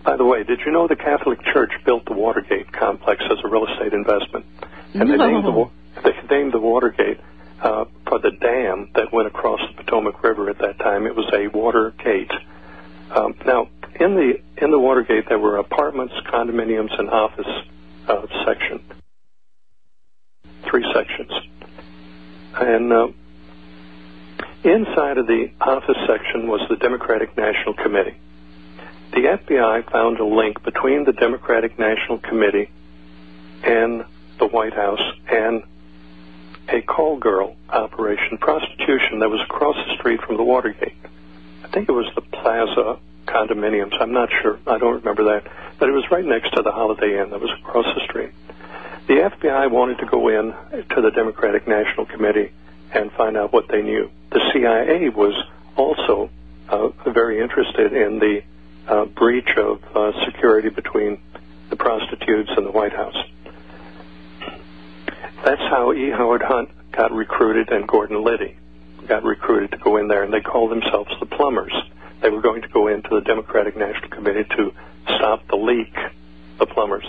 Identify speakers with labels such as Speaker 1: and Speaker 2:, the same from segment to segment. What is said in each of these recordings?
Speaker 1: By the way, did you know the Catholic Church built the Watergate complex as a real estate investment? And they named the Watergate for the dam that went across the Potomac River at that time. It was a Watergate. Now, in the Watergate, there were apartments, condominiums, and office section. 3 sections. And inside of the office section was the Democratic National Committee. The FBI found a link between the Democratic National Committee and the White House and a call girl operation, prostitution, that was across the street from the Watergate. I think it was the Plaza condominiums. I'm not sure. I don't remember that. But it was right next to the Holiday Inn that was across the street. The FBI wanted to go in to the Democratic National Committee and find out what they knew. The CIA was also very interested in the breach of security between the prostitutes and the White House. That's how E. Howard Hunt got recruited and Gordon Liddy got recruited to go in there, and they called themselves the Plumbers. They were going to go into the Democratic National Committee to stop the leak, the Plumbers.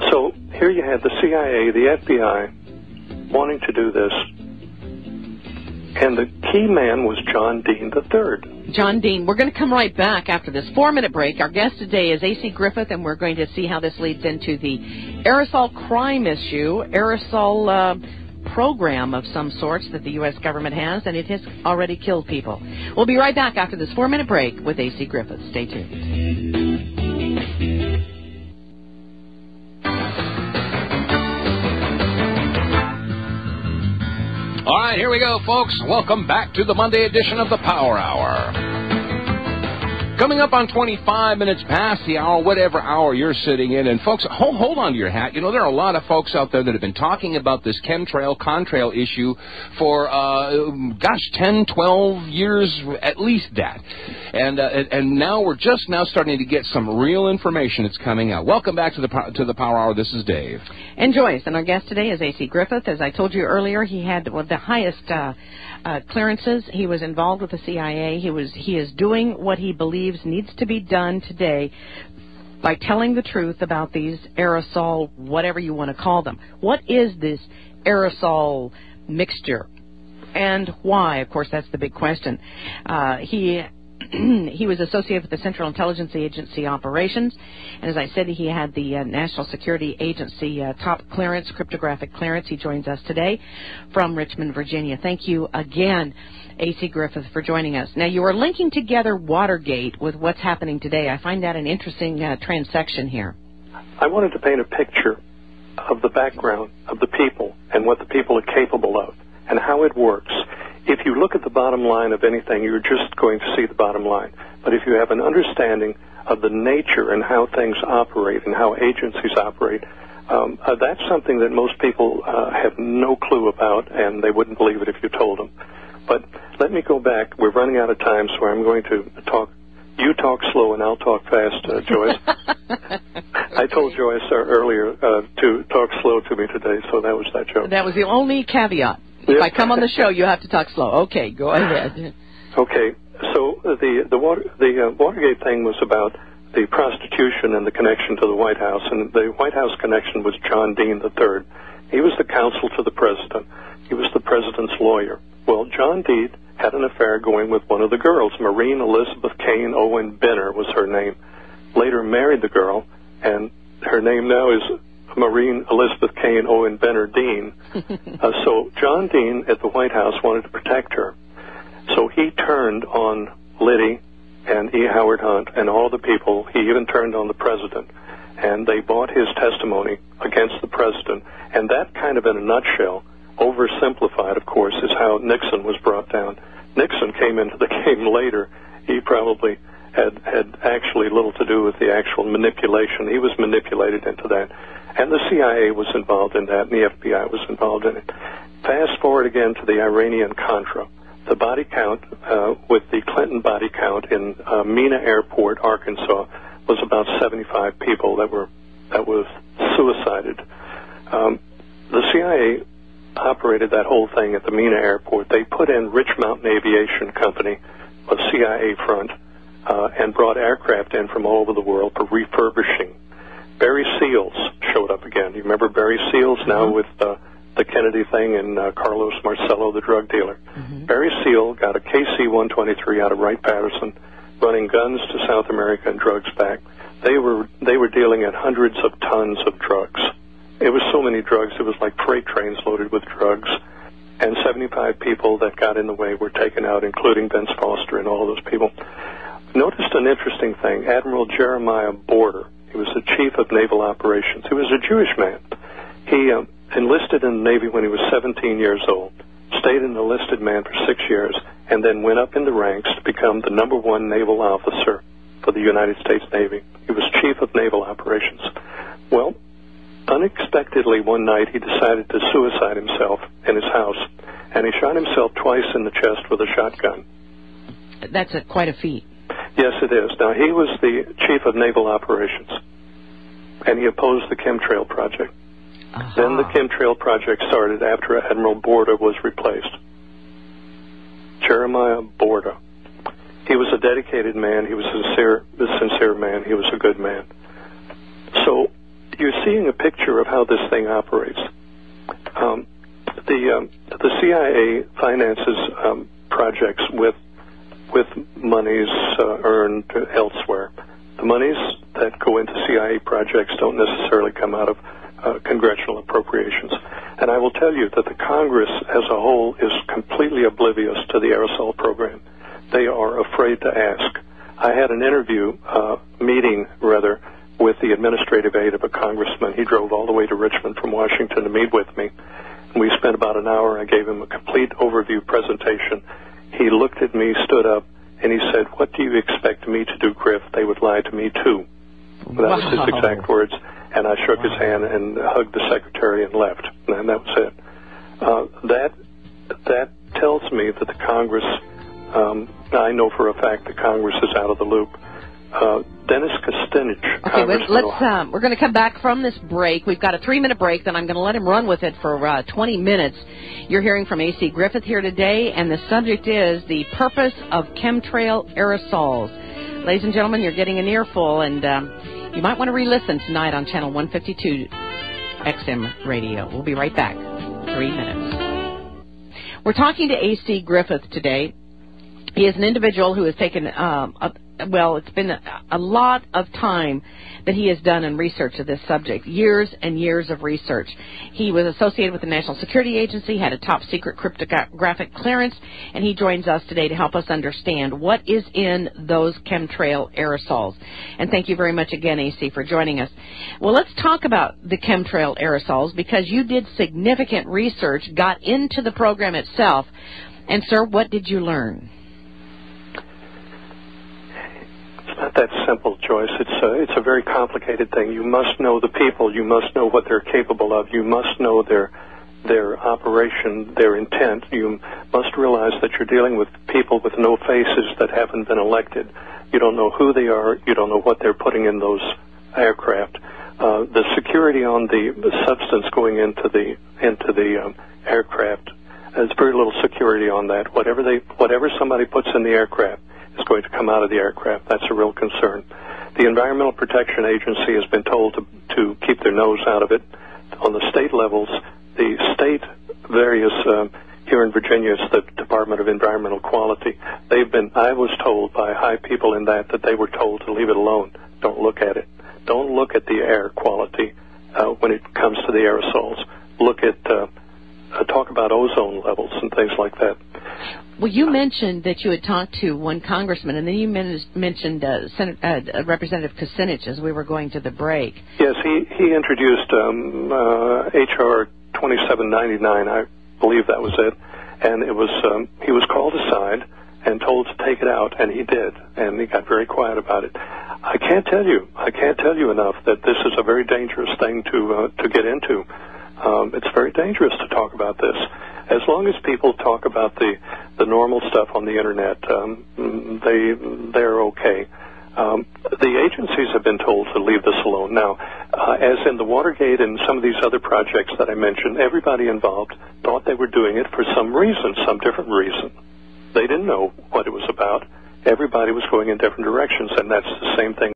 Speaker 1: So here you had the CIA, the FBI, wanting to do this, and the key man was John Dean III.
Speaker 2: John Dean. We're going to come right back after this 4-minute break. Our guest today is A.C. Griffith, and we're going to see how this leads into the aerosol crime issue, aerosol program of some sorts that the U.S. government has, and it has already killed people. We'll be right back after this 4-minute break with A.C. Griffith. Stay tuned.
Speaker 3: All right, here we go, folks. Welcome back to the Monday edition of the Power Hour. Coming up on 25 minutes past the hour, whatever hour you're sitting in. And, folks, hold on to your hat. You know, there are a lot of folks out there that have been talking about this chemtrail, contrail issue for, 10, 12 years, at least that. And now we're just now starting to get some real information that's coming out. Welcome back to the Power Hour. This is Dave.
Speaker 2: And Joyce. And our guest today is A.C. Griffith. As I told you earlier, he had the highest clearances. He was involved with the CIA. He is doing what he believes needs to be done today by telling the truth about these aerosol, whatever you want to call them. What is this aerosol mixture and why? Of course, that's the big question. He was associated with the Central Intelligence Agency operations, and as I said, he had the National Security Agency top clearance, cryptographic clearance. He joins us today from Richmond, Virginia. Thank you again, A.C. Griffith, for joining us. Now, you are linking together Watergate with what's happening today. I find that an interesting transection here.
Speaker 1: I wanted to paint a picture of the background of the people and what the people are capable of and how it works. If you look at the bottom line of anything, you're just going to see the bottom line. But if you have an understanding of the nature and how things operate and how agencies operate, that's something that most people have no clue about, and they wouldn't believe it if you told them. But let me go back. We're running out of time, so I'm going to talk. You talk slow, and I'll talk fast, Joyce. I told Joyce earlier to talk slow to me today, so that was that joke.
Speaker 2: That was the only caveat. If I come on the show, you have to talk slow. Okay, go ahead.
Speaker 1: Okay, so the Watergate thing was about the prostitution and the connection to the White House, and the White House connection was John Dean III. He was the counsel to the president. He was the president's lawyer. Well, John Dean had an affair going with one of the girls. Maureen Elizabeth Kane Owen Benner was her name. Later married the girl, and her name now is Maureen Elizabeth Kane Owen Benner Dean. So John Dean at the White House wanted to protect her. So he turned on Liddy and E. Howard Hunt and all the people. He even turned on the president. And they bought his testimony against the president. And that kind of in a nutshell, oversimplified, of course, is how Nixon was brought down. Nixon came into the game later. He probably had actually little to do with the actual manipulation. He was manipulated into that. And the CIA was involved in that, and the FBI was involved in it. Fast forward again to the Iranian-Contra. The body count, with the Clinton body count in Mena Airport, Arkansas, was about 75 people that was suicided. The CIA operated that whole thing at the Mena Airport. They put in Rich Mountain Aviation Company, a CIA front, and brought aircraft in from all over the world for refurbishing. Barry Seals showed up again. You remember Barry Seals now with the Kennedy thing and Carlos Marcello, the drug dealer. Barry Seal got a KC-123 out of Wright-Patterson, running guns to South America and drugs back. They were dealing at hundreds of tons of drugs. It was so many drugs, it was like freight trains loaded with drugs. And 75 people that got in the way were taken out, including Vince Foster and all those people. Noticed an interesting thing. Admiral Jeremiah Border, he was the chief of naval operations. He was a Jewish man. He enlisted in the Navy when he was 17 years old, stayed an enlisted man for 6 years, and then went up in the ranks to become the #1 naval officer for the United States Navy. He was chief of naval operations. Well, unexpectedly one night he decided to suicide himself in his house, and he shot himself twice in the chest with a shotgun.
Speaker 2: That's quite a feat.
Speaker 1: Yes, it is. Now, he was the chief of naval operations, and he opposed the chemtrail project. Then the chemtrail project started after Admiral Borda was replaced. Jeremiah Borda. He was a dedicated man. He was a sincere man. He was a good man. So you're seeing a picture of how this thing operates. The CIA finances projects with monies earned elsewhere. The monies that go into CIA projects don't necessarily come out of congressional appropriations. And I will tell you that the Congress as a whole is completely oblivious to the aerosol program. They are afraid to ask. I had an meeting with the administrative aide of a congressman. He drove all the way to Richmond from Washington to meet with me. And we spent about an hour. I gave him a complete overview presentation. He looked at me, stood up, and he said, "What do you expect me to do, Griff? They would lie to me, too." That was his exact words. And I shook his hand and hugged the secretary and left. And that was it. That tells me that the Congress, I know for a fact the Congress is out of the loop. Dennis Kucinich.
Speaker 2: Okay, we're going to come back from this break. We've got a 3-minute break, then I'm going to let him run with it for 20 minutes. You're hearing from A.C. Griffith here today, and the subject is the purpose of chemtrail aerosols. Ladies and gentlemen, you're getting an earful, and you might want to re-listen tonight on Channel 152 XM Radio. We'll be right back. 3 minutes. We're talking to A.C. Griffith today. He is an individual who has taken it's been a lot of time that he has done in research of this subject, years and years of research. He was associated with the National Security Agency, had a top-secret cryptographic clearance, and he joins us today to help us understand what is in those chemtrail aerosols. And thank you very much again, AC, for joining us. Well, let's talk about the chemtrail aerosols, because you did significant research, got into the program itself. And, sir, what did you learn?
Speaker 1: Not that simple, Joyce. It's a very complicated thing. You must know the people. You must know what they're capable of. You must know their operation, their intent. You must realize that you're dealing with people with no faces that haven't been elected. You don't know who they are. You don't know what they're putting in those aircraft. The security on the substance going into the aircraft, there's very little security on that. Whatever somebody puts in the aircraft is going to come out of the aircraft. That's a real concern. The Environmental Protection Agency has been told to keep their nose out of it. On the state levels, the state various here in Virginia, it's the Department of Environmental Quality. I was told by high people in that they were told to leave it alone. Don't look at it. Don't look at the air quality when it comes to the aerosols. Look at talk about ozone levels and things like that.
Speaker 2: Well, you mentioned that you had talked to one congressman, and then you mentioned Representative Kucinich as we were going to the break.
Speaker 1: Yes, he introduced H.R. 2799, I believe that was it, and it was he was called aside and told to take it out, and he did, and he got very quiet about it. I can't tell you enough that this is a very dangerous thing to get into. It's very dangerous to talk about this. As long as people talk about the normal stuff on the internet, they're okay. The agencies have been told to leave this alone. Now, as in the Watergate and some of these other projects that I mentioned, everybody involved thought they were doing it for some reason, some different reason. They didn't know what it was about. everybody was going in different directions, and that's the same thing